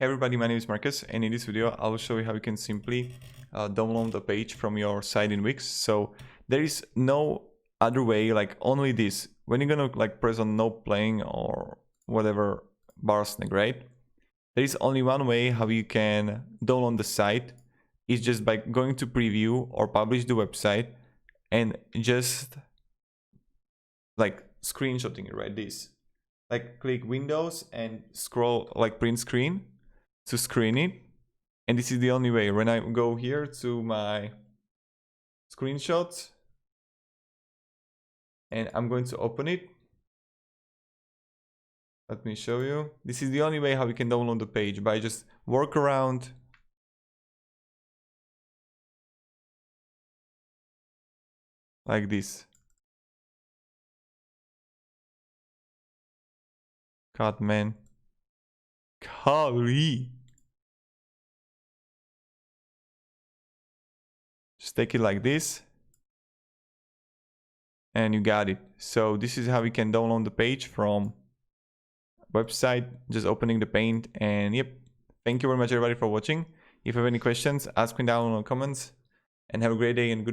Hey everybody, my name is Marcus, and in this video I will show you how you can simply download the page from your site in Wix. So there is no other way, like only this. When you're gonna like press on no playing or whatever bar snag, right? There is only one way how you can download the site. It's just by going to preview or publish the website and just like screenshotting it, right? This, like click Windows and scroll like print screen to screen it, and this is the only way. When I go here to my screenshots and I'm going to open it, let me show you. This is the only way how you can download the page, by just work around like this. God, man, golly. Just take it like this and you got it. So this is how you can download the page from website, just opening the paint. And yep, thank you very much everybody for watching. If you have any questions, ask me down in the comments, and have a great day and good